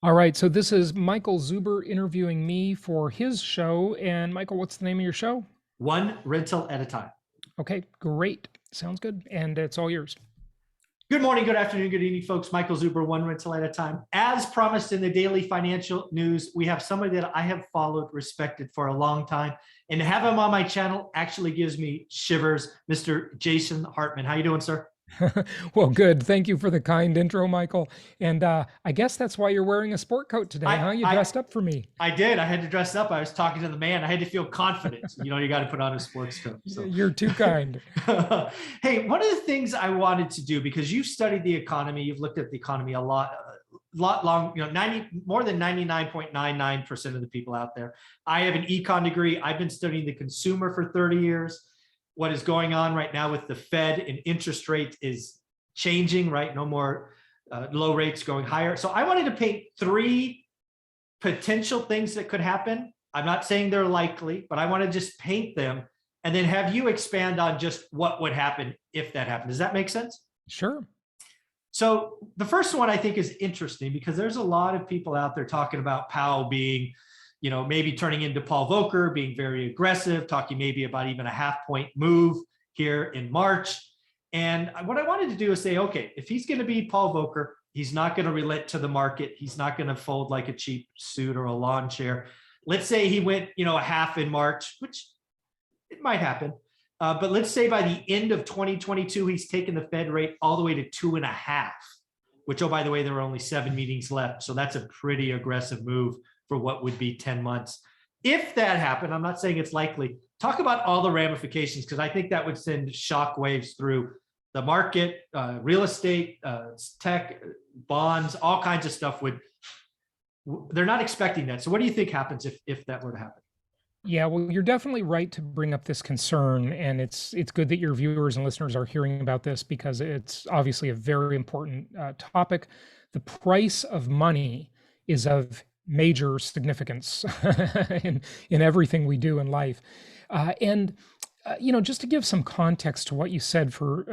All right, so this is Michael Zuber interviewing me for his show. And Michael, what's the name of your show? One rental at a time. Okay, great. Sounds good. And it's all yours. Good morning, good afternoon, good evening, folks. Michael Zuber, one rental at a time. As promised in the daily financial news, we have somebody that I have followed, respected for a long time, and to have him on my channel actually gives me shivers. Mr. Jason Hartman, how you doing, sir? Well, good. Thank you for the kind intro, Michael. And I guess that's why you're wearing a sport coat today, I huh? You I dressed up for me. I did. I had to dress up. I was talking to the man. I had to feel confident. You got to put on a sports coat. So, You're too kind. hey, one of the things I wanted to do because you've studied the economy, you've looked at the economy a lot long. 90 more than 99.99% of the people out there. I have an econ degree. I've been studying the consumer for 30 years. What is going on right now with the Fed and interest rate is changing, right? No more low rates going higher. So I wanted to paint three potential things that could happen. I'm not saying they're likely, but I want to just paint them and then have you expand on just what would happen if that happened. Does that make sense? Sure. So the first one I think is interesting because there's a lot of people out there talking about Powell being, maybe turning into Paul Volcker, being very aggressive, talking maybe about even a half-point move here in March. And what I wanted to do is say, okay, if he's going to be Paul Volcker, he's not going to relent to the market. He's not going to fold like a cheap suit or a lawn chair. Let's say he went, a half in March, which it might happen. But let's say by the end of 2022, he's taken the Fed rate all the way to 2.5, which, oh, by the way, there are only 7 meetings left. So that's a pretty aggressive move for what would be 10 months. If that happened, I'm not saying it's likely, talk about all the ramifications, because I think that would send shock waves through the market, real estate, tech, bonds, all kinds of stuff they're not expecting that. So what do you think happens if that were to happen? Yeah, well, you're definitely right to bring up this concern, and it's good that your viewers and listeners are hearing about this because it's obviously a very important topic. The price of money is of major significance in everything we do in life, and just to give some context to what you said for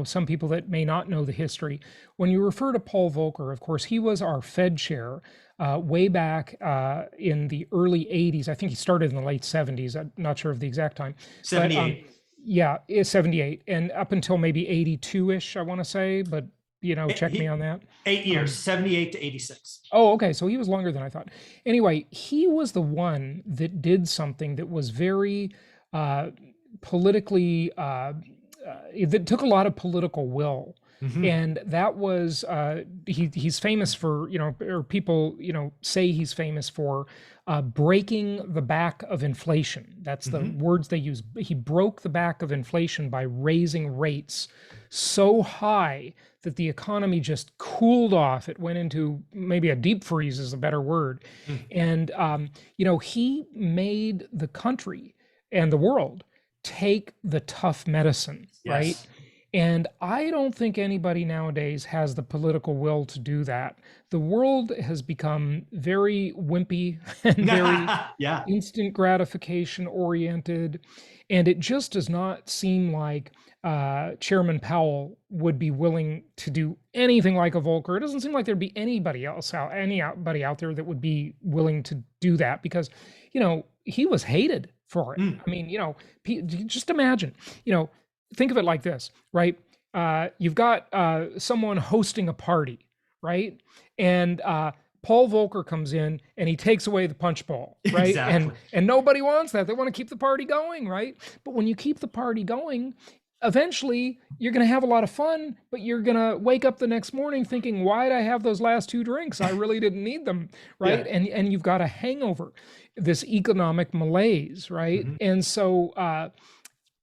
some people that may not know the history. When you refer to Paul Volcker, of course, he was our Fed chair way back in the early 80s. I think he started in the late 70s. I'm not sure of the exact time. 78. But, yeah, it's 78 and up until maybe 82-ish, I want to say, but check me on that. 8 years, 78 to 86. Oh, okay. So he was longer than I thought. Anyway, he was the one that did something that was very politically, that took a lot of political will. Mm-hmm. And that was, he's famous for, or people, say he's famous for breaking the back of inflation. That's the words they use. He broke the back of inflation by raising rates so high that the economy just cooled off. It went into maybe a deep freeze is a better word. And, he made the country and the world take the tough medicine, right? Yes. And I don't think anybody nowadays has the political will to do that. The world has become very wimpy and very Yeah. instant gratification oriented. And it just does not seem like Chairman Powell would be willing to do anything like a Volcker. It doesn't seem like there'd be anybody out there that would be willing to do that because, he was hated for it. I mean, just imagine, think of it like this, right? You've got someone hosting a party, right? And Paul Volcker comes in and he takes away the punch bowl, right? Exactly. And nobody wants that. They want to keep the party going, right? But when you keep the party going, eventually you're going to have a lot of fun, but you're going to wake up the next morning thinking, why did I have those last 2 drinks? I really didn't need them, right? Yeah. And you've got a hangover, this economic malaise, right? And so,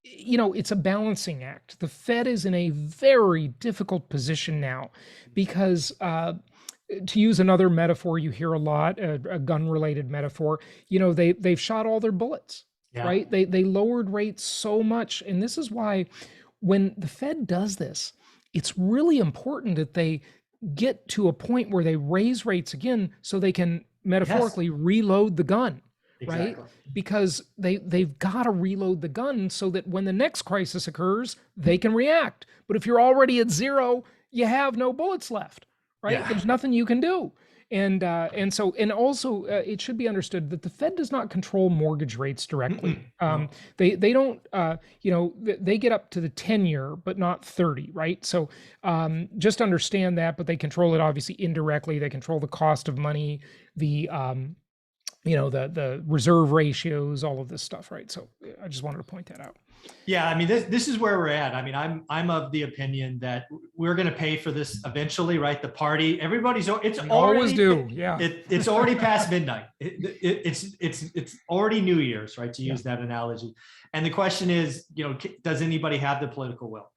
it's a balancing act. The Fed is in a very difficult position now because, to use another metaphor you hear a lot, a gun-related metaphor, they've shot all their bullets, Yeah. right? They lowered rates so much, and this is why when the Fed does this, it's really important that they get to a point where they raise rates again so they can metaphorically reload the gun. Right? Exactly. Because they've got to reload the gun so that when the next crisis occurs, they can react. But if you're already at zero, you have no bullets left, right? Yeah. There's nothing you can do. And so, and also, it should be understood that the Fed does not control mortgage rates directly. No. They don't, they get up to the 10-year, but not 30, right? So just understand that. But they control it obviously indirectly. They control the cost of money, the the reserve ratios, all of this stuff, right? So I just wanted to point that out. Yeah, I mean, this is where we're at. I mean, I'm of the opinion that we're going to pay for this eventually, right? The party, everybody's, it's We already, always do, yeah. It's already past midnight. It's already New Year's, right? To use that analogy. And the question is, does anybody have the political will?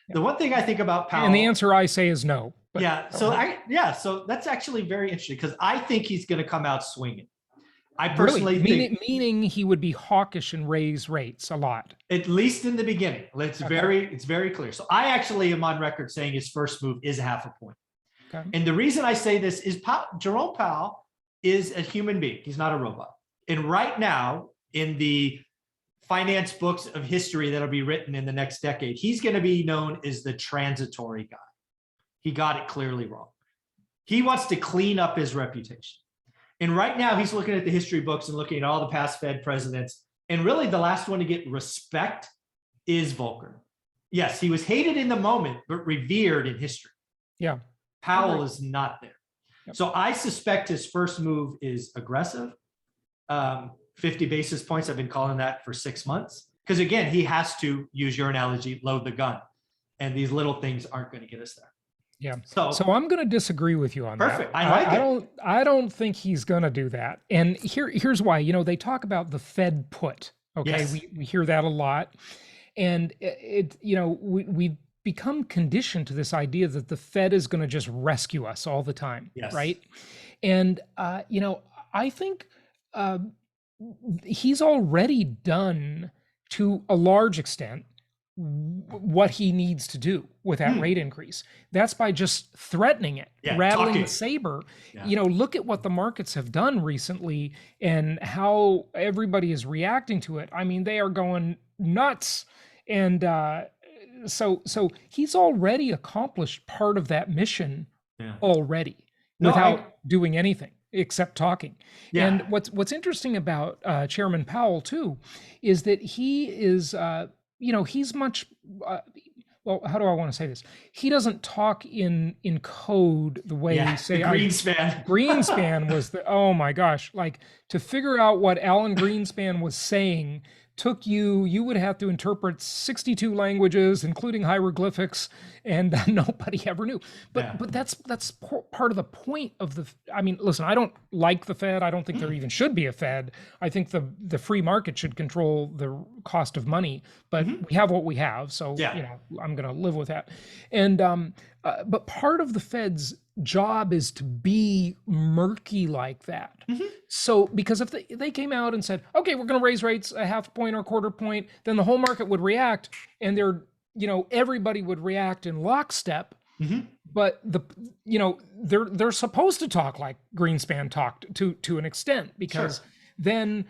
The one thing I think about Powell, and the answer I say is no. But, so that's actually very interesting, because I think he's going to come out swinging. I personally think, meaning he would be hawkish and raise rates a lot, at least in the beginning. It's very clear. So I actually am on record saying his first move is 0.5 point. Okay. And the reason I say this is Jerome Powell is a human being. He's not a robot. And right now, in the finance books of history that'll be written in the next decade, he's going to be known as the transitory guy. He got it clearly wrong. He wants to clean up his reputation. And right now, he's looking at the history books and looking at all the past Fed presidents. And really, the last one to get respect is Volcker. Yes, he was hated in the moment, but revered in history. Yeah. Powell is not there. Yep. So I suspect his first move is aggressive. 50 basis points, I've been calling that for 6 months. Because again, he has to, use your analogy, load the gun. And these little things aren't going to get us there. Yeah. So I'm going to disagree with you on perfect. that. Perfect. I don't think he's going to do that. And here's why. They talk about the Fed put. Okay. Yes. We hear that a lot. And we've become conditioned to this idea that the Fed is going to just rescue us all the time. Yes. Right. And, I think he's already done, to a large extent, what he needs to do with that rate increase. That's by just threatening it, rattling the saber. Yeah. Look at what the markets have done recently and how everybody is reacting to it. I mean, they are going nuts. And so he's already accomplished part of that mission already without doing anything except talking. Yeah. And what's interesting about Chairman Powell too is that he is he's much, well, how do I want to say this? He doesn't talk in code the way say Greenspan. Greenspan was oh my gosh, like to figure out what Alan Greenspan was saying took you would have to interpret 62 languages, including hieroglyphics, and nobody ever knew. But that's part of the point of listen, I don't like the Fed. I don't think there even should be a Fed. I think the free market should control the cost of money, but we have what we have. So, I'm going to live with that. And, but part of the Fed's job is to be murky like that. So because if they came out and said, okay, we're going to raise rates 0.5 point or 1/4 point, then the whole market would react, and everybody would react in lockstep. But they're supposed to talk like Greenspan talked to an extent, because then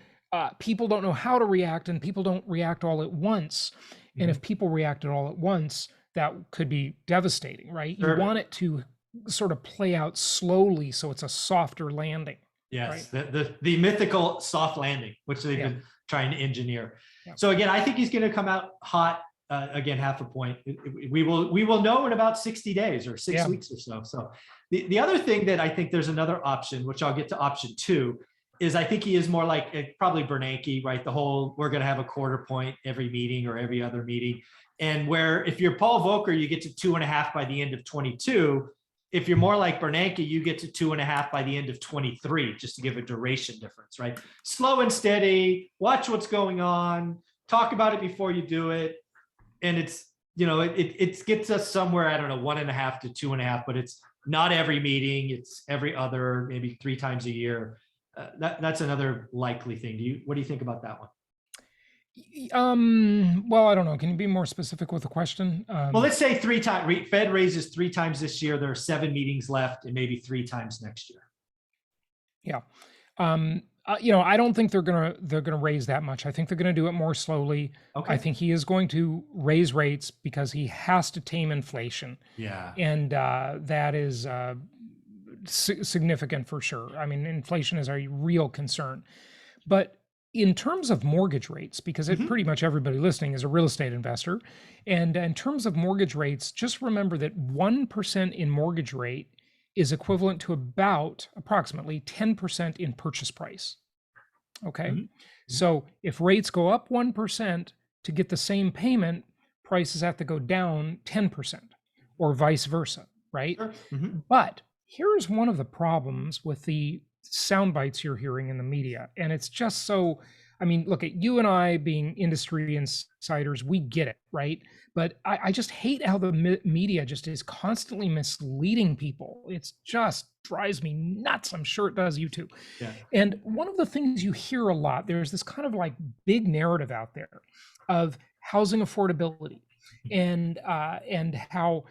people don't know how to react, and people don't react all at once. And if people reacted all at once, that could be devastating, right? You want it to sort of play out slowly, so it's a softer landing. Yes, right? the mythical soft landing, which they've been trying to engineer. So again, I think he's going to come out hot again, 0.5 point. We will know in about 60 days or 6 weeks or so. So the other thing that I think there's another option, which I'll get to option 2, is I think he is more like probably Bernanke, right? The whole, we're going to have 1/4 point every meeting or every other meeting. And where if you're Paul Volcker, you get to 2.5 by the end of 22. If you're more like Bernanke, you get to 2.5 by the end of 23, just to give a duration difference, right? Slow and steady, watch what's going on, talk about it before you do it. And it's, it gets us somewhere, I don't know, 1.5 to 2.5, but it's not every meeting. It's every other, maybe 3 times a year. That's another likely thing. What do you think about that one? Well, I don't know. Can you be more specific with the question? Well, let's say 3 times. Fed raises 3 times this year. There are 7 meetings left, and maybe 3 times next year. Yeah. I don't think they're gonna raise that much. I think they're gonna do it more slowly. Okay. I think he is going to raise rates because he has to tame inflation. Yeah. And that is significant for sure. I mean, inflation is a real concern. But in terms of mortgage rates, because pretty much everybody listening is a real estate investor, and in terms of mortgage rates, just remember that 1% in mortgage rate is equivalent to about approximately 10% in purchase price. Okay. So if rates go up 1% to get the same payment, prices have to go down 10% or vice versa, right? Sure. But here's one of the problems with the sound bites you're hearing in the media. And it's just so, I mean, look at you and I being industry insiders, we get it, right? But I just hate how the media just is constantly misleading people. It's just drives me nuts. I'm sure it does you too. Yeah. And one of the things you hear a lot, there's this kind of like big narrative out there of housing affordability and how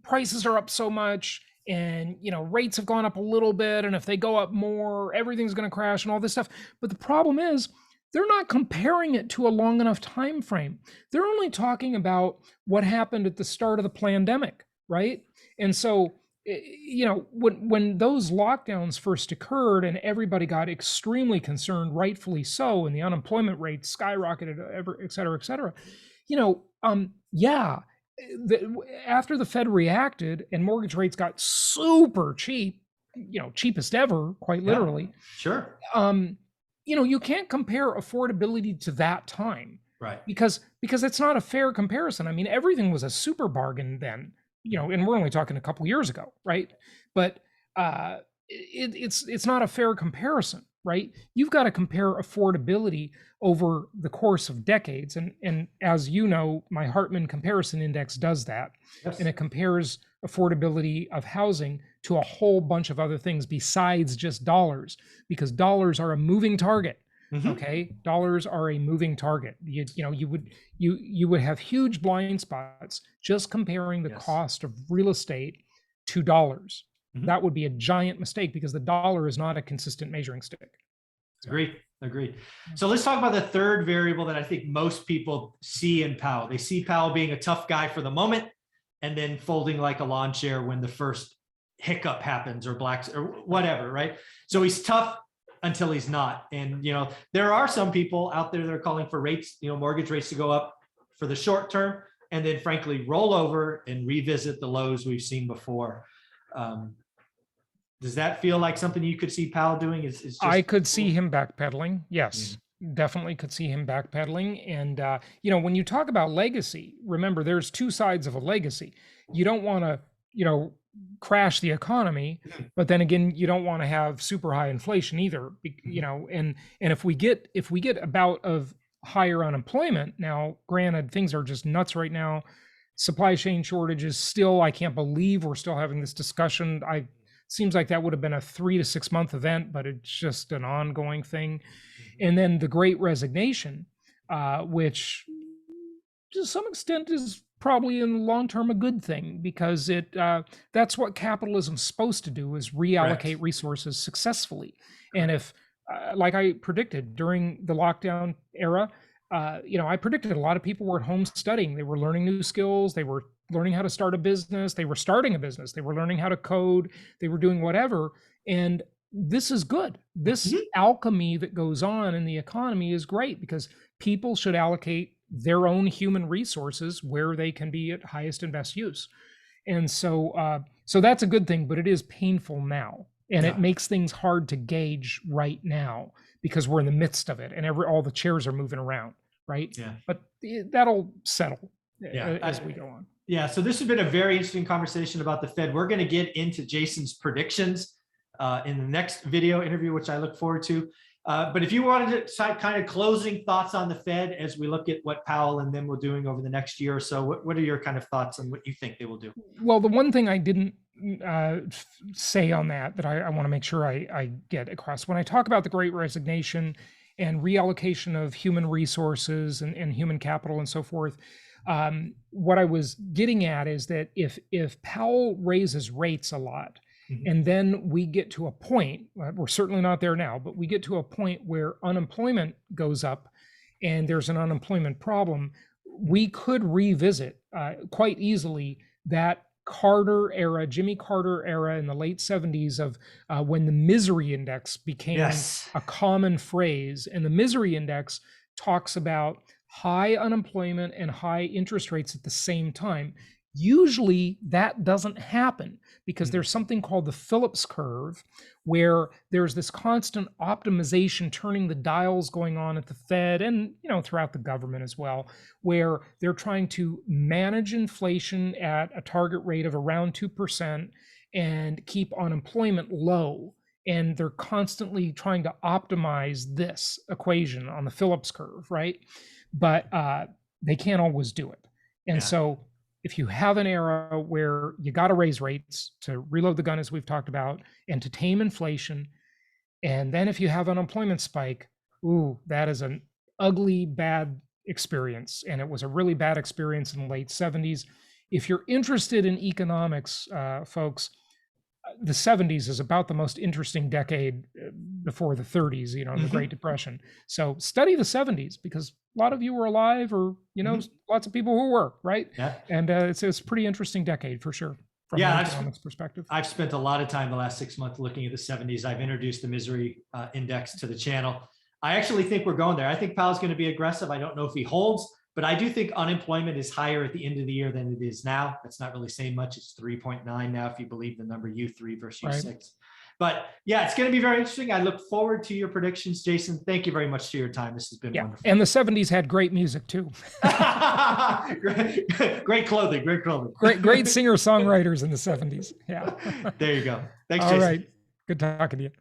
prices are up so much, and rates have gone up a little bit, and if they go up more, everything's going to crash and all this stuff. But the problem is they're not comparing it to a long enough time frame. They're only talking about what happened at the start of the pandemic, right? And so when those lockdowns first occurred and everybody got extremely concerned, rightfully so, and the unemployment rate skyrocketed, et cetera, after the Fed reacted and mortgage rates got super cheap, cheapest ever, quite literally. Yeah, sure. You can't compare affordability to that time, right? Because it's not a fair comparison. I mean, everything was a super bargain then, and we're only talking a couple years ago, right? But it's not a fair comparison, right? You've got to compare affordability over the course of decades, and as you know, my Hartman Comparison Index does that. Yes. And it compares affordability of housing to a whole bunch of other things besides just dollars, because dollars are a moving target. Okay, dollars are a moving target. You would have huge blind spots just comparing the cost of real estate to dollars. That would be a giant mistake, because the dollar is not a consistent measuring stick. Agreed. So let's talk about the third variable that I think most people see in Powell. They see Powell being a tough guy for the moment, and then folding like a lawn chair when the first hiccup happens, or whatever, right? So he's tough until he's not. And there are some people out there that are calling for rates, mortgage rates to go up for the short term, and then frankly roll over and revisit the lows we've seen before. Does that feel like something you could see Powell doing? I could see him backpedaling. Yes, definitely could see him backpedaling. And, when you talk about legacy, remember, there's two sides of a legacy. You don't want to, crash the economy, but then again, you don't want to have super high inflation either, and if we get a bout of higher unemployment, now, granted, things are just nuts right now. Supply chain shortages still, I can't believe we're still having this discussion. Seems like that would have been a 3 to 6 month event, but it's just an ongoing thing. And then the Great Resignation, which to some extent is probably in the long term a good thing, because that's what capitalism's supposed to do, is reallocate resources successfully. And if like I predicted during the lockdown era, I predicted a lot of people were at home studying. They were learning new skills. They were learning how to start a business. They were starting a business. They were learning how to code. They were doing whatever. And this is good. This alchemy that goes on in the economy is great, because people should allocate their own human resources where they can be at highest and best use. And so that's a good thing, but it is painful now. And it makes things hard to gauge right now, because we're in the midst of it and all the chairs are moving around, right? Yeah. But that'll settle as we go on. Yeah. So this has been a very interesting conversation about the Fed. We're going to get into Jason's predictions in the next video interview, which I look forward to. But if you wanted to kind of closing thoughts on the Fed as we look at what Powell and them were doing over the next year or so, what are your kind of thoughts on what you think they will do? Well, the one thing I didn't say on that I want to make sure I get across, when I talk about the Great Resignation and reallocation of human resources and human capital and so forth, what I was getting at is that if Powell raises rates a lot, and then we get to a point, we're certainly not there now, but we get to a point where unemployment goes up and there's an unemployment problem, we could revisit quite easily that Carter era, Jimmy Carter era in the late 70s of when the misery index became Yes. a common phrase. And the misery index talks about high unemployment and high interest rates at the same time. Usually that doesn't happen because there's something called the Phillips curve, where there's this constant optimization, turning the dials going on at the Fed and throughout the government as well, where they're trying to manage inflation at a target rate of around 2% and keep unemployment low. And they're constantly trying to optimize this equation on the Phillips curve, right? But they can't always do it. And so if you have an era where you got to raise rates to reload the gun, as we've talked about, and to tame inflation, and then if you have an unemployment spike, ooh, that is an ugly, bad experience. And it was a really bad experience in the late 70s. If you're interested in economics, folks, the 70s is about the most interesting decade before the 30s, the Great Depression. So study the 70s because a lot of you were alive, or lots of people who were, right? Yeah. And it's a pretty interesting decade for sure from an economics perspective. I've spent a lot of time the last 6 months looking at the 70s. I've introduced the misery index to the channel. I actually think we're going there. I think Powell's going to be aggressive. I don't know if he holds, but I do think unemployment is higher at the end of the year than it is now. That's not really saying much. It's 3.9 now, if you believe the number U3 versus U6. But yeah, it's going to be very interesting. I look forward to your predictions, Jason. Thank you very much for your time. This has been wonderful. And the 70s had great music too. Great clothing, great clothing. Great singer-songwriters in the 70s. Yeah. There you go. Thanks, All Jason. right. Good talking to you.